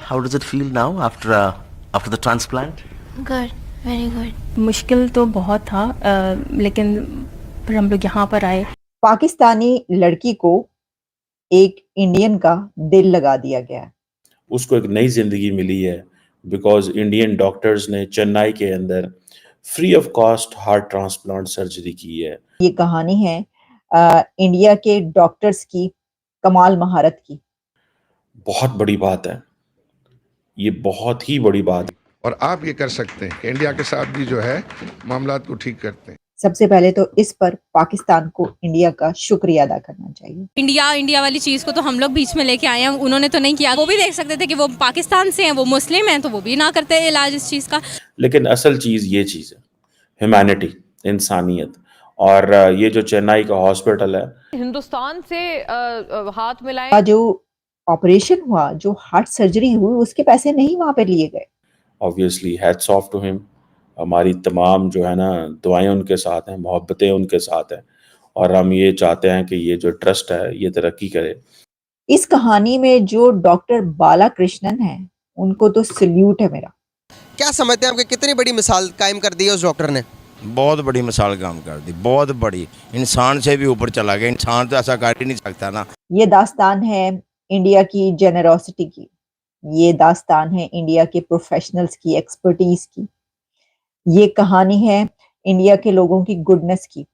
How does it feel now after the transplant? Good, very good. मुश्किल तो बहुत था लेकिन फिर हम लोग यहाँ पर आए. पाकिस्तानी लड़की को एक इंडियन का दिल लगा दिया गया. उसको एक नई जिंदगी मिली है बिकॉज इंडियन डॉक्टर्स ने चेन्नई के अंदर free of cost heart transplant surgery की है. ये कहानी है इंडिया के डॉक्टर्स की कमाल महारत की. बहुत बड़ी बात है, ये बहुत ही बड़ी बात है. और आप ये कर सकते हैं कि इंडिया के साथ भी जो है मामलात को ठीक करते हैं. सबसे पहले तो इस पर पाकिस्तान को इंडिया का शुक्रिया अदा करना चाहिए. इंडिया वाली चीज को तो हम लोग बीच में लेके आए हैं, उन्होंने तो नहीं किया. वो भी देख सकते थे कि वो पाकिस्तान से हैं, वो मुस्लिम हैं, तो वो भी ना करते इलाज इस चीज का. लेकिन असल चीज ये चीज है, ह्यूमैनिटी, इंसानियत. और ये जो चेन्नई का हॉस्पिटल है, हिंदुस्तान से हाथ मिलाए. जो ऑपरेशन हुआ, जो हार्ट सर्जरी हुई, उसके पैसे नहीं वहां पे लिए गए. Obviously hats off to him. हमारी तमाम जो है ना दुआएं उनके साथ हैं, मोहब्बतें उनके साथ हैं, और हम ये चाहते हैं कि ये जो ट्रस्ट है ये तरक्की करे. इस कहानी में जो डॉक्टर बाला कृष्णन है, उनको तो सल्यूट है मेरा. क्या समझते हैं आप कि कितनी बड़ी मिसाल कायम कर दी है उस डॉक्टर ने? बहुत बड़ी मिसाल काम कर दी, बहुत बड़ी. इंसान से भी ऊपर चला गया. इंसान तो ऐसा कर ही नहीं सकता ना. ये दास्तान है इंडिया की जेनरोसिटी की. ये दास्तान है इंडिया के प्रोफेशनल्स की, एक्सपर्टीज की. ये कहानी है इंडिया के लोगों की गुडनेस की.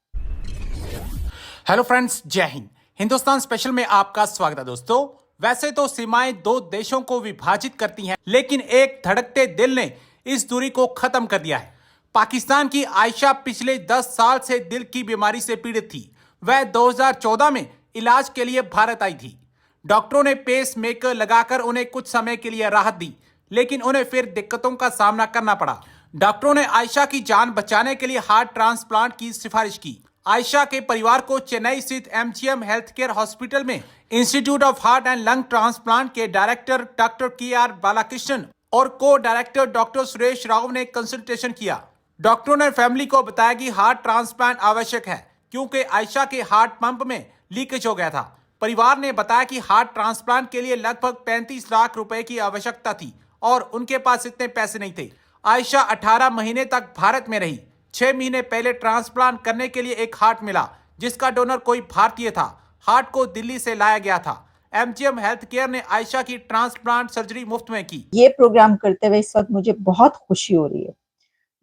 हेलो फ्रेंड्स, जय हिंद. हिंदुस्तान स्पेशल में आपका स्वागत है दोस्तों. वैसे तो सीमाएं दो देशों को विभाजित करती हैं, लेकिन एक धड़कते दिल ने इस दूरी को खत्म कर दिया है. पाकिस्तान की आयशा पिछले 10 साल से दिल की बीमारी से पीड़ित थी. वह 2014 में इलाज के लिए भारत आई थी. डॉक्टरों ने पेस मेकर लगाकर उन्हें कुछ समय के लिए राहत दी, लेकिन उन्हें फिर दिक्कतों का सामना करना पड़ा. डॉक्टरों ने आयशा की जान बचाने के लिए हार्ट ट्रांसप्लांट की सिफारिश की. आयशा के परिवार को चेन्नई स्थित एमजीएम हेल्थ केयर हॉस्पिटल में institute of heart and lung transplant के डायरेक्टर डॉक्टर के.आर. बालाकृष्णन और को डायरेक्टर डॉक्टर सुरेश राव ने कंसल्टेशन किया. डॉक्टरों ने फैमिली को बताया कि हार्ट ट्रांसप्लांट आवश्यक है क्योंकि आयशा के हार्ट पंप में लीकेज हो गया था. परिवार ने बताया कि हार्ट ट्रांसप्लांट के लिए लगभग 35 लाख रुपए की आवश्यकता थी और उनके पास इतने पैसे नहीं थे. आयशा 18 महीने तक भारत में रही. 6 महीने पहले ट्रांसप्लांट करने के लिए एक हार्ट मिला, जिसका डोनर कोई भारतीय था. हार्ट को दिल्ली से लाया गया था. एमजीएम हेल्थ केयर ने आयशा की ट्रांसप्लांट सर्जरी मुफ्त में की. ये प्रोग्राम करते हुए इस वक्त मुझे बहुत खुशी हो रही है.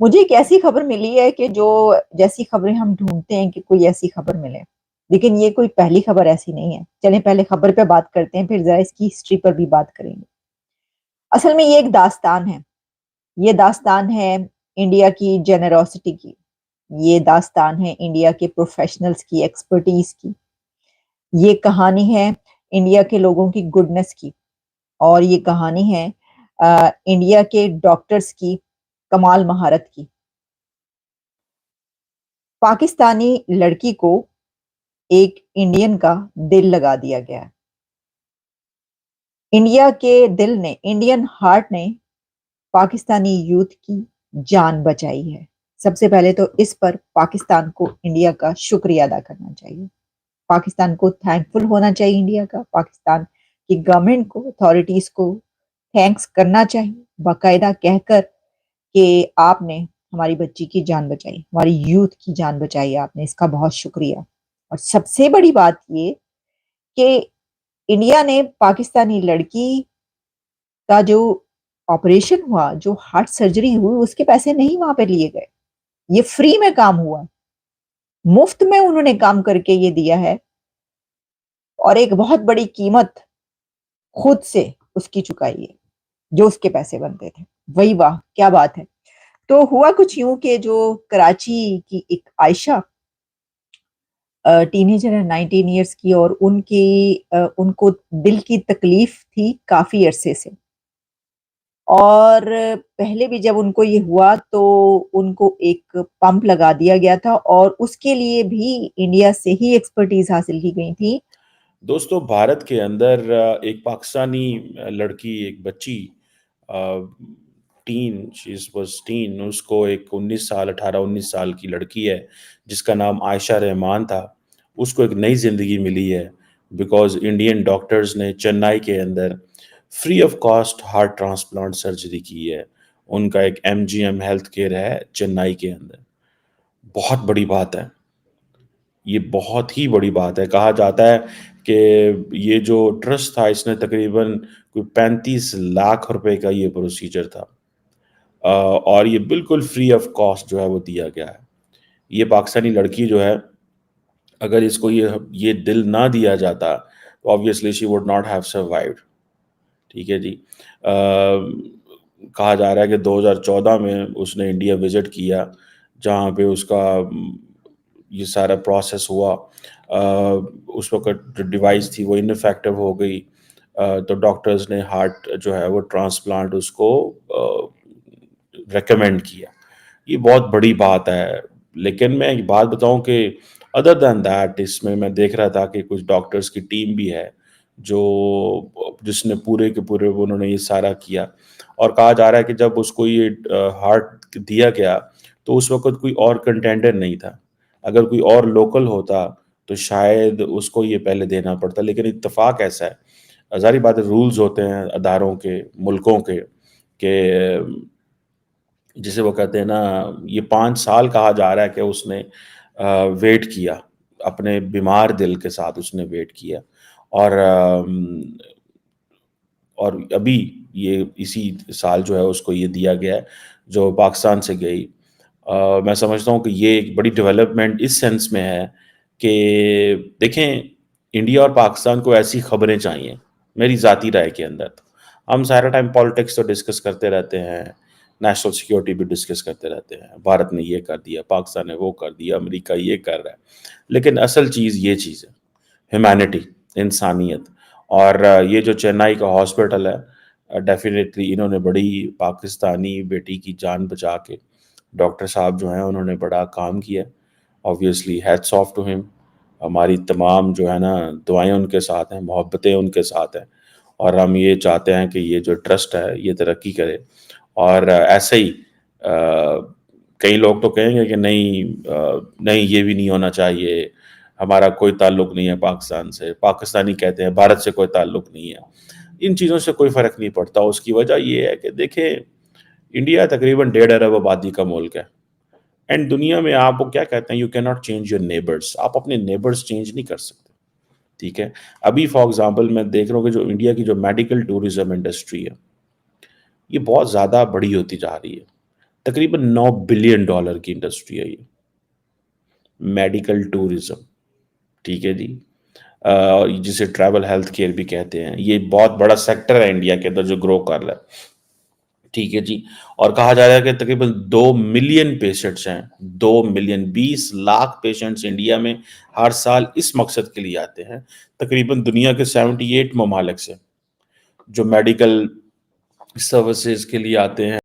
मुझे एक ऐसी खबर मिली है कि जो जैसी खबरें हम ढूंढते हैं कि कोई ऐसी खबर मिले, लेकिन ये कोई पहली खबर ऐसी नहीं है. चलें पहले खबर पे बात करते हैं, फिर जरा इसकी हिस्ट्री पर भी बात करेंगे. असल में ये एक दास्तान है. ये दास्तान है इंडिया की जेनरोसिटी की. ये दास्तान है इंडिया के प्रोफेशनल्स की, एक्सपर्टीज की. ये कहानी है इंडिया के लोगों की गुडनेस की. और ये कहानी है इंडिया के डॉक्टर्स की कमाल महारत की. पाकिस्तानी लड़की को एक इंडियन का दिल लगा दिया गया. इंडिया के दिल ने, इंडियन हार्ट ने पाकिस्तानी यूथ की जान बचाई है. सबसे पहले तो इस पर पाकिस्तान को इंडिया का शुक्रिया अदा करना चाहिए. पाकिस्तान को थैंकफुल होना चाहिए. इंडिया का, पाकिस्तान की गवर्नमेंट को, अथॉरिटीज को थैंक्स करना चाहिए, बाकायदा कहकर कि आपने हमारी बच्ची की जान बचाई, हमारी यूथ की जान बचाई आपने. इसका बहुत शुक्रिया. और सबसे बड़ी बात ये कि इंडिया ने पाकिस्तानी लड़की का जो ऑपरेशन हुआ, जो हार्ट सर्जरी हुई, उसके पैसे नहीं वहां पे लिए गए. ये फ्री में काम हुआ, मुफ्त में उन्होंने काम करके ये दिया है. और एक बहुत बड़ी कीमत खुद से उसकी चुकाई है, जो उसके पैसे बनते थे. वही वाह, क्या बात है. तो हुआ कुछ यूं कि जो कराची की एक आयशा टीनेजर है, 19 इयर्स की, और उनको दिल की तकलीफ थी काफी अरसे से. और पहले भी जब उनको ये हुआ तो उनको एक पंप लगा दिया गया था, और उसके लिए भी इंडिया से ही एक्सपर्टीज हासिल की गई थी. दोस्तों, भारत के अंदर एक पाकिस्तानी लड़की, एक बच्ची, टीन, उसको एक 18-19 साल की लड़की है जिसका नाम आयशा रहमान था. उसको एक नई जिंदगी मिली है बिकॉज इंडियन डॉक्टर्स ने चेन्नई के अंदर free of cost heart transplant surgery کی ہے. ان کا ایک MGM ہیلتھ کیئر ہے چنئی کے اندر. بہت بڑی بات ہے, یہ بہت ہی بڑی بات ہے. کہا جاتا ہے کہ یہ جو ٹرسٹ تھا اس نے تقریباً کوئی 35 لاکھ روپے کا یہ پروسیجر تھا, اور یہ بالکل فری آف کاسٹ جو ہے وہ دیا گیا ہے. یہ پاکستانی لڑکی جو ہے, اگر اس کو یہ دل نہ دیا جاتا تو obviously she would not have survived. ٹھیک ہے جی. کہا جا رہا ہے کہ 2014 میں اس نے انڈیا وزٹ کیا, جہاں پہ اس کا یہ سارا پروسیس ہوا. اس وقت جو ڈیوائس تھی وہ انفیکٹو ہو گئی, تو ڈاکٹرز نے ہارٹ جو ہے وہ ٹرانسپلانٹ اس کو ریکمینڈ کیا. یہ بہت بڑی بات ہے. لیکن میں ایک بات بتاؤں کہ ادر دین دیٹ اس میں دیکھ رہا تھا کہ کچھ ڈاکٹرز کی ٹیم بھی ہے جس نے پورے کے پورے انہوں نے یہ سارا کیا. اور کہا جا رہا ہے کہ جب اس کو یہ ہارٹ دیا گیا تو اس وقت کوئی اور کنٹینڈر نہیں تھا. اگر کوئی اور لوکل ہوتا تو شاید اس کو یہ پہلے دینا پڑتا. لیکن اتفاق ایسا ہے, ظاہری بات ہے رولز ہوتے ہیں اداروں کے, ملکوں کے, کہ جسے وہ کہتے ہیں نا, یہ 5 سال کہا جا رہا ہے کہ اس نے ویٹ کیا, اپنے بیمار دل کے ساتھ اس نے ویٹ کیا. اور ابھی یہ اسی سال جو ہے اس کو یہ دیا گیا ہے جو پاکستان سے گئی. میں سمجھتا ہوں کہ یہ ایک بڑی ڈیولپمنٹ اس سینس میں ہے کہ دیکھیں, انڈیا اور پاکستان کو ایسی خبریں چاہیے. میری ذاتی رائے کے اندر ہم سارا ٹائم پالیٹکس تو ڈسکس کرتے رہتے ہیں, نیشنل سیکیورٹی بھی ڈسکس کرتے رہتے ہیں, بھارت نے یہ کر دیا, پاکستان نے وہ کر دیا, امریکہ یہ کر رہا ہے. لیکن اصل چیز یہ چیز ہے, ہیومینٹی, انسانیت. اور یہ جو چنئی کا ہاسپٹل ہے, ڈیفینیٹلی انہوں نے بڑی پاکستانی بیٹی کی جان بچا کے, ڈاکٹر صاحب جو ہیں انہوں نے بڑا کام کیا. آبویسلی ہیٹس آف ٹو ہم. ہماری تمام جو ہے نا دعائیں ان کے ساتھ ہیں, محبتیں ان کے ساتھ ہیں, اور ہم یہ چاہتے ہیں کہ یہ جو ٹرسٹ ہے یہ ترقی کرے. اور ایسے ہی کئی لوگ تو کہیں گے کہ نہیں یہ بھی نہیں ہونا چاہیے, ہمارا کوئی تعلق نہیں ہے پاکستان سے, پاکستانی کہتے ہیں بھارت سے کوئی تعلق نہیں ہے. ان چیزوں سے کوئی فرق نہیں پڑتا. اس کی وجہ یہ ہے کہ دیکھیں, انڈیا تقریباً 1.5 ارب آبادی کا ملک ہے, اینڈ دنیا میں آپ کو کیا کہتے ہیں, you can not change your neighbours. آپ اپنے نیبرس چینج نہیں کر سکتے. ٹھیک ہے. ابھی فار ایگزامپل میں دیکھ رہا ہوں کہ جو انڈیا کی جو میڈیکل ٹورزم انڈسٹری ہے یہ بہت زیادہ بڑی ہوتی جا رہی ہے. تقریباً $9 بلین کی انڈسٹری ہے یہ میڈیکل ٹورزم. ٹھیک ہے جی. جسے ٹریول ہیلتھ کیئر بھی کہتے ہیں. یہ بہت بڑا سیکٹر ہے انڈیا کے اندر جو گرو کر رہا ہے. ٹھیک ہے جی. اور کہا جا رہا ہے کہ تقریباً 2 ملین پیشنٹس ہیں, 2 ملین 20 لاکھ پیشنٹس انڈیا میں ہر سال اس مقصد کے لیے آتے ہیں. تقریباً دنیا کے 78 ممالک سے جو میڈیکل سروسز کے لیے آتے ہیں.